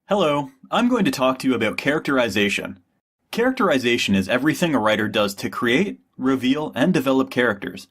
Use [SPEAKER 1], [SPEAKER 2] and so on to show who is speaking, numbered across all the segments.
[SPEAKER 1] Hello, I'm going to talk to you about characterization. Characterization is everything a writer does to create, reveal, and develop characters.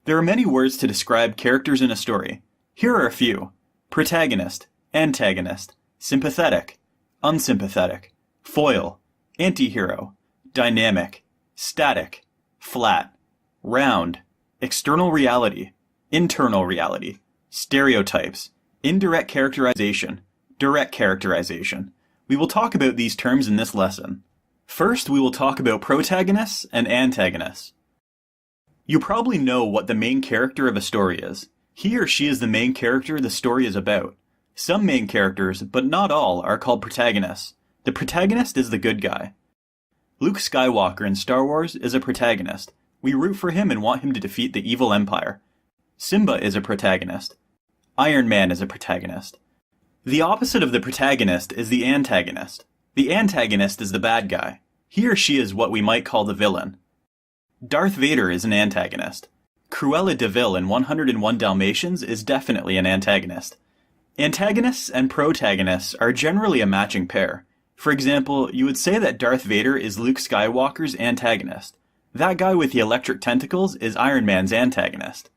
[SPEAKER 1] There are many words to describe characters in a story. Here are a few: protagonist, antagonist, sympathetic, unsympathetic, foil, antihero, dynamic, static, flat, round, external reality, internal reality, stereotypes, indirect characterization, direct characterization. We will talk about these terms in this lesson. First, we will talk about protagonists and antagonists. You probably know what the main character of a story is. He or she is the main character the story is about. Some main characters, but not all, are called protagonists. The protagonist is the good guy. Luke Skywalker in Star Wars is a protagonist. We root for him and want him to defeat the evil empire. Simba is a protagonist. Iron Man is a protagonist. The opposite of the protagonist is the antagonist. The antagonist is the bad guy. He or she is what we might call the villain. Darth Vader is an antagonist. Cruella de Vil in 101 Dalmatians is definitely an antagonist. Antagonists and protagonists are generally a matching pair. For example, you would say that Darth Vader is Luke Skywalker's antagonist. That guy with the electric tentacles is Iron Man's antagonist.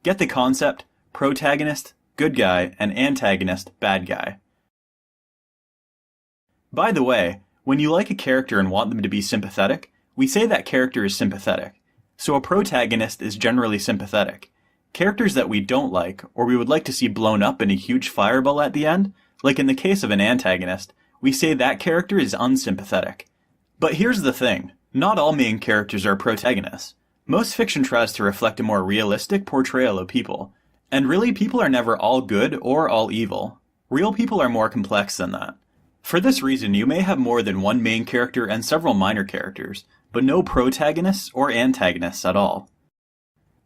[SPEAKER 1] Get the concept? Protagonist, good guy, and antagonist, bad guy. By the way, when you like a character and want them to be sympathetic, we say that character is sympathetic. So a protagonist is generally sympathetic. Characters that we don't like, or we would like to see blown up in a huge fireball at the end, like in the case of an antagonist, we say that character is unsympathetic. But here's the thing, not all main characters are protagonists. Most fiction tries to reflect a more realistic portrayal of people. And really, people are never all good or all evil. Real people are more complex than that. For this reason, you may have more than one main character and several minor characters, but no protagonists or antagonists at all.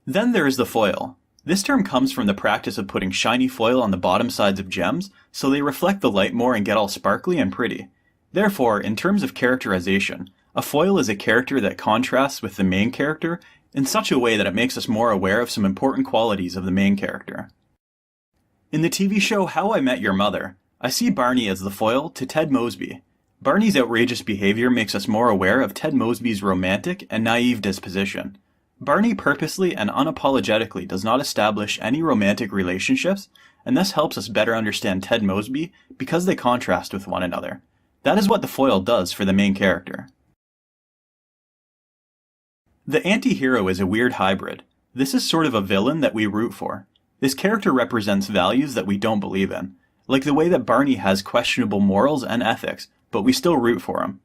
[SPEAKER 1] Then there is the foil. This term comes from the practice of putting shiny foil on the bottom sides of gems, so they reflect the light more and get all sparkly and pretty. Therefore, in terms of characterization, a foil is a character that contrasts with the main character in such a way that it makes us more aware of some important qualities of the main character. In the TV show How I Met Your Mother, I see Barney as the foil to Ted Mosby. Barney's outrageous behavior makes us more aware of Ted Mosby's romantic and naive disposition. Barney purposely and unapologetically does not establish any romantic relationships, and thus helps us better understand Ted Mosby because they contrast with one another. That is what the foil does for the main character. The anti-hero is a weird hybrid. This is sort of a villain that we root for. This character represents values that we don't believe in, like the way that Barney has questionable morals and ethics, but we still root for him.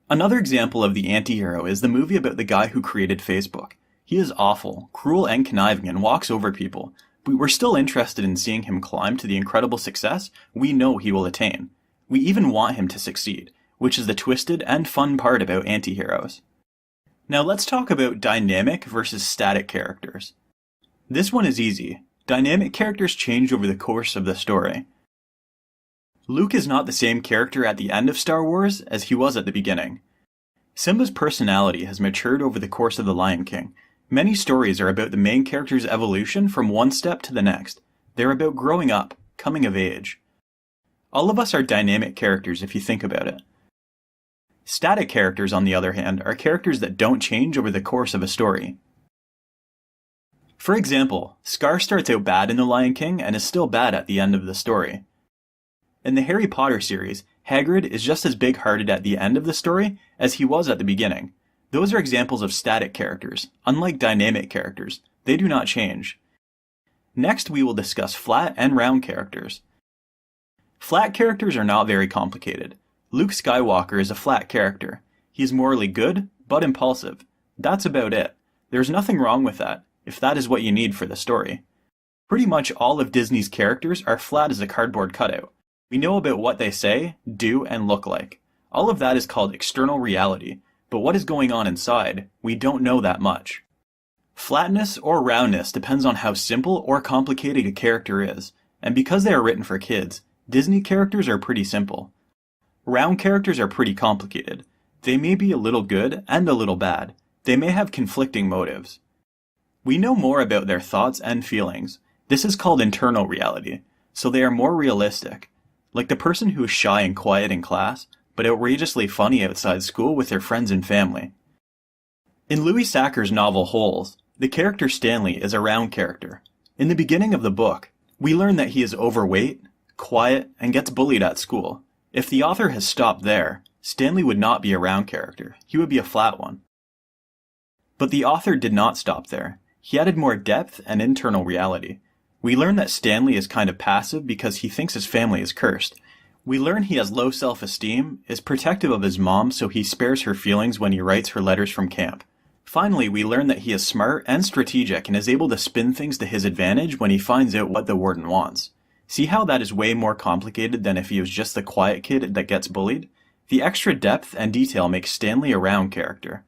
[SPEAKER 1] Another example of the anti-hero is the movie about the guy who created Facebook. He is awful, cruel and conniving, and walks over people, but we're still interested in seeing him climb to the incredible success we know he will attain. We even want him to succeed, which is the twisted and fun part about anti-heroes. Now let's talk about dynamic versus static characters. This one is easy. Dynamic characters change over the course of the story. Luke is not the same character at the end of Star Wars as he was at the beginning. Simba's personality has matured over the course of The Lion King. Many stories are about the main character's evolution from one step to the next. They're about growing up, coming of age. All of us are dynamic characters if you think about it. Static characters, on the other hand, are characters that don't change over the course of a story. For example, Scar starts out bad in The Lion King and is still bad at the end of the story. In the Harry Potter series, Hagrid is just as big-hearted at the end of the story as he was at the beginning. Those are examples of static characters. Unlike dynamic characters, they do not change. Next, we will discuss flat and round characters. Flat characters are not very complicated. Luke Skywalker is a flat character. He is morally good, but impulsive. That's about it. There's nothing wrong with that, if that is what you need for the story. Pretty much all of Disney's characters are flat as a cardboard cutout. We know about what they say, do, and look like. All of that is called external reality, but what is going on inside, we don't know that much. Flatness or roundness depends on how simple or complicated a character is, and because they are written for kids, Disney characters are pretty simple. Round characters are pretty complicated. They may be a little good and a little bad. They may have conflicting motives. We know more about their thoughts and feelings. This is called internal reality, so they are more realistic. like the person who is shy and quiet in class, but outrageously funny outside school with their friends and family. In Louis Sachar's novel Holes, the character Stanley is a round character. In the beginning of the book, we learn that he is overweight, quiet, and gets bullied at school. If the author has stopped there, Stanley would not be a round character, he would be a flat one. But the author did not stop there. He added more depth and internal reality. We learn that Stanley is kind of passive because he thinks his family is cursed. We learn he has low self-esteem, is protective of his mom so he spares her feelings when he writes her letters from camp. Finally, we learn that he is smart and strategic and is able to spin things to his advantage when he finds out what the warden wants. See how that is way more complicated than if he was just the quiet kid that gets bullied? The extra depth and detail makes Stanley a round character.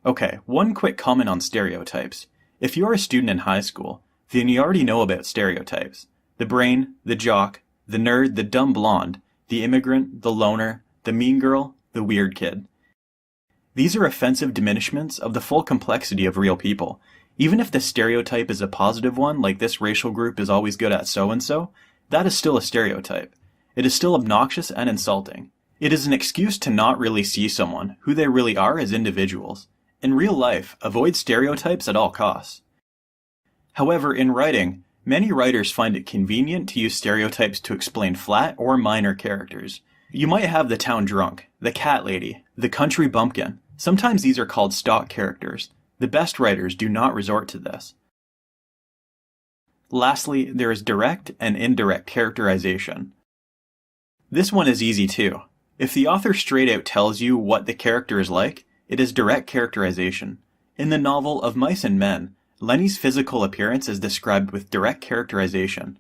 [SPEAKER 1] Okay, one quick comment on stereotypes. If you're a student in high school, then you already know about stereotypes. The brain, the jock, the nerd, the dumb blonde, the immigrant, the loner, the mean girl, the weird kid. These are offensive diminishments of the full complexity of real people. Even if the stereotype is a positive one, like this racial group is always good at so-and-so, that is still a stereotype. It is still obnoxious and insulting. It is an excuse to not really see someone, who they really are as individuals. In real life, avoid stereotypes at all costs. However, in writing, many writers find it convenient to use stereotypes to explain flat or minor characters. You might have the town drunk, the cat lady, the country bumpkin. Sometimes these are called stock characters. The best writers do not resort to this. Lastly, there is direct and indirect characterization. This one is easy too. If the author straight out tells you what the character is like, it is direct characterization. In the novel Of Mice and Men, Lenny's physical appearance is described with direct characterization.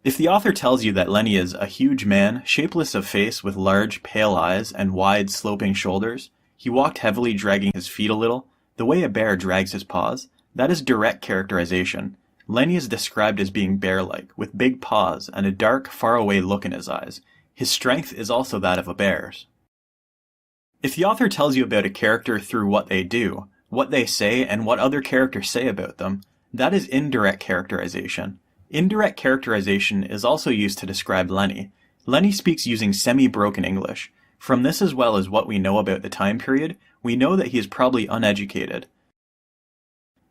[SPEAKER 1] If the author tells you that Lenny is a huge man, shapeless of face with large, pale eyes and wide, sloping shoulders, he walked heavily dragging his feet a little, the way a bear drags his paws, that is direct characterization. Lenny is described as being bear-like, with big paws and a dark, faraway look in his eyes. His strength is also that of a bear's. If the author tells you about a character through what they do, what they say, and what other characters say about them, that is indirect characterization. Indirect characterization is also used to describe Lenny. Lenny speaks using semi-broken English. From this as well as what we know about the time period, we know that he is probably uneducated.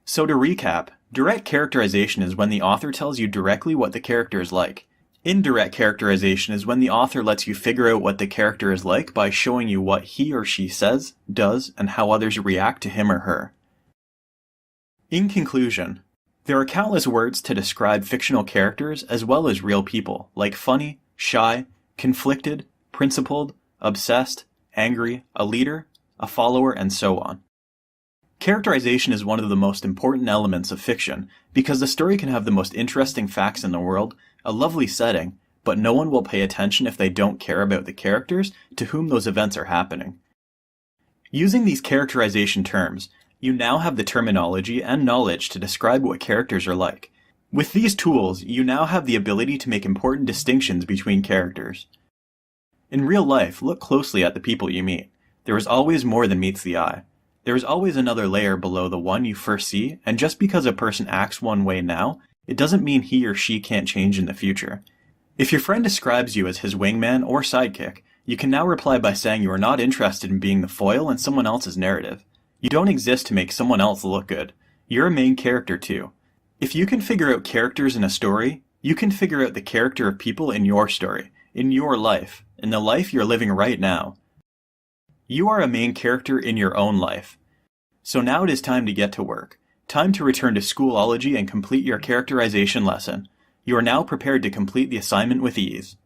[SPEAKER 1] So to recap, direct characterization is when the author tells you directly what the character is like. Indirect characterization is when the author lets you figure out what the character is like by showing you what he or she says, does, and how others react to him or her. In conclusion, there are countless words to describe fictional characters as well as real people, like funny, shy, conflicted, principled, obsessed, angry, a leader, a follower, and so on. Characterization is one of the most important elements of fiction because the story can have the most interesting facts in the world, a lovely setting, but no one will pay attention if they don't care about the characters to whom those events are happening. Using these characterization terms, you now have the terminology and knowledge to describe what characters are like. With these tools, you now have the ability to make important distinctions between characters. In real life, look closely at the people you meet. There is always more than meets the eye. There is always another layer below the one you first see, and just because a person acts one way now, it doesn't mean he or she can't change in the future. If your friend describes you as his wingman or sidekick, you can now reply by saying you are not interested in being the foil in someone else's narrative. You don't exist to make someone else look good. You're a main character too. If you can figure out characters in a story, you can figure out the character of people in your story, in your life, in the life you're living right now. You are a main character in your own life. So now it is time to get to work. Time to return to Schoolology and complete your characterization lesson. You are now prepared to complete the assignment with ease.